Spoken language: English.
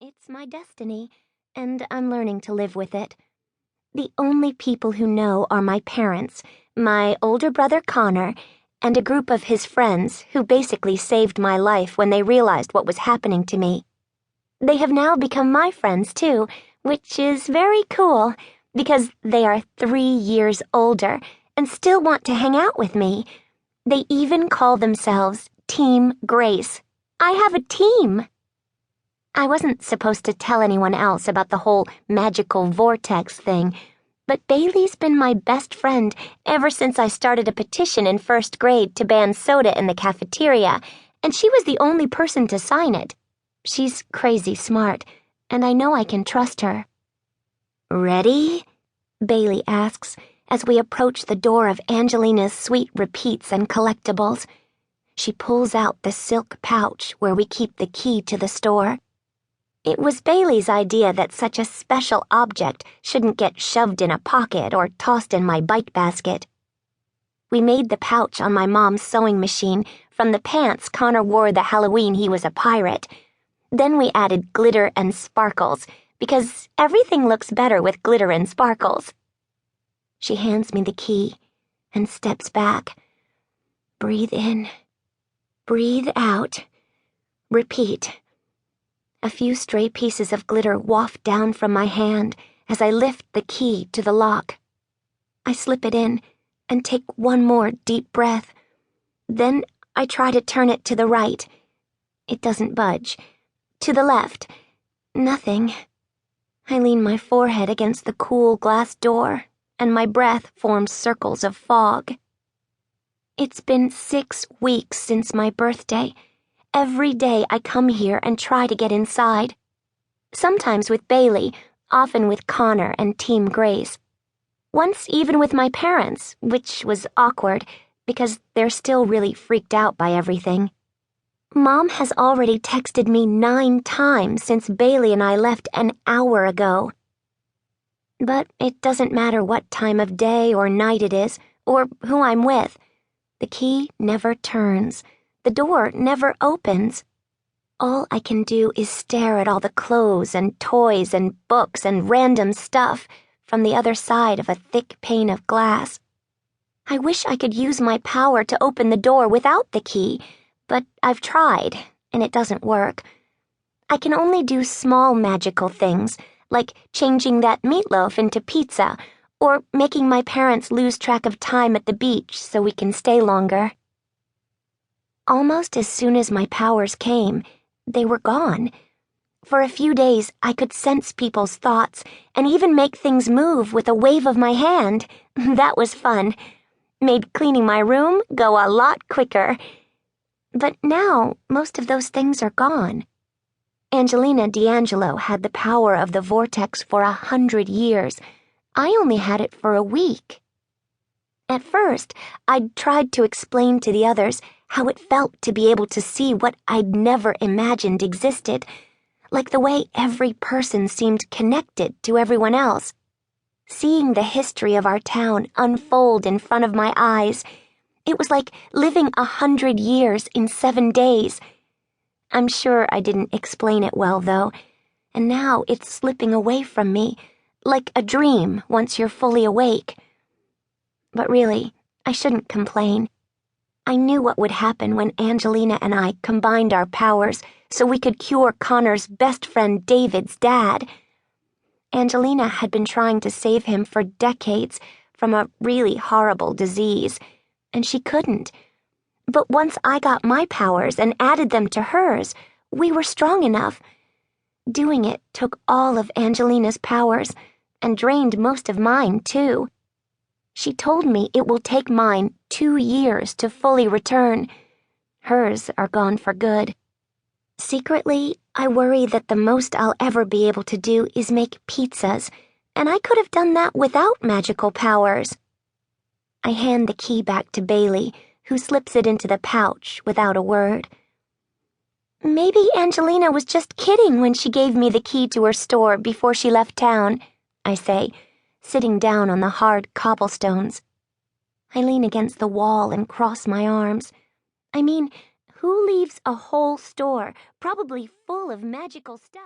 It's my destiny, and I'm learning to live with it. The only people who know are my parents, my older brother Connor, and a group of his friends who basically saved my life when they realized what was happening to me. They have now become my friends too, which is very cool, because they are 3 years older and still want to hang out with me. They even call themselves Team Grace. I have a team! I wasn't supposed to tell anyone else about the whole magical vortex thing, but Bailey's been my best friend ever since I started a petition in 1st grade to ban soda in the cafeteria, and she was the only person to sign it. She's crazy smart, and I know I can trust her. "Ready?" Bailey asks as we approach the door of Angelina's sweet repeats and collectibles. She pulls out the silk pouch where we keep the key to the store. It was Bailey's idea that such a special object shouldn't get shoved in a pocket or tossed in my bike basket. We made the pouch on my mom's sewing machine from the pants Connor wore the Halloween he was a pirate. Then we added glitter and sparkles, because everything looks better with glitter and sparkles. She hands me the key and steps back. Breathe in. Breathe out. Repeat. A few stray pieces of glitter waft down from my hand as I lift the key to the lock. I slip it in and take one more deep breath. Then I try to turn it to the right. It doesn't budge. To the left. Nothing. I lean my forehead against the cool glass door, and my breath forms circles of fog. It's been 6 weeks since my birthday. Every day I come here and try to get inside. Sometimes with Bailey, often with Connor and Team Grace. Once even with my parents, which was awkward because they're still really freaked out by everything. Mom has already texted me 9 times since Bailey and I left an hour ago. But it doesn't matter what time of day or night it is, or who I'm with. The key never turns. The door never opens. All I can do is stare at all the clothes and toys and books and random stuff from the other side of a thick pane of glass. I wish I could use my power to open the door without the key, but I've tried, and it doesn't work. I can only do small magical things, like changing that meatloaf into pizza, or making my parents lose track of time at the beach so we can stay longer. Almost as soon as my powers came, they were gone. For a few days, I could sense people's thoughts and even make things move with a wave of my hand. That was fun. Made cleaning my room go a lot quicker. But now, most of those things are gone. Angelina D'Angelo had the power of the vortex for 100 years. I only had it for a week. At first, I'd tried to explain to the others how it felt to be able to see what I'd never imagined existed, like the way every person seemed connected to everyone else. Seeing the history of our town unfold in front of my eyes, it was like living 100 years in 7 days. I'm sure I didn't explain it well, though, and now it's slipping away from me, like a dream once you're fully awake. But really, I shouldn't complain. I knew what would happen when Angelina and I combined our powers so we could cure Connor's best friend David's dad. Angelina had been trying to save him for decades from a really horrible disease, and she couldn't. But once I got my powers and added them to hers, we were strong enough. Doing it took all of Angelina's powers, and drained most of mine, too. She told me it will take mine 2 years to fully return. Hers are gone for good. Secretly, I worry that the most I'll ever be able to do is make pizzas, and I could have done that without magical powers. I hand the key back to Bailey, who slips it into the pouch without a word. Maybe Angelina was just kidding when she gave me the key to her store before she left town, I say, sitting down on the hard cobblestones. I lean against the wall and cross my arms. I mean, who leaves a whole store, probably full of magical stuff?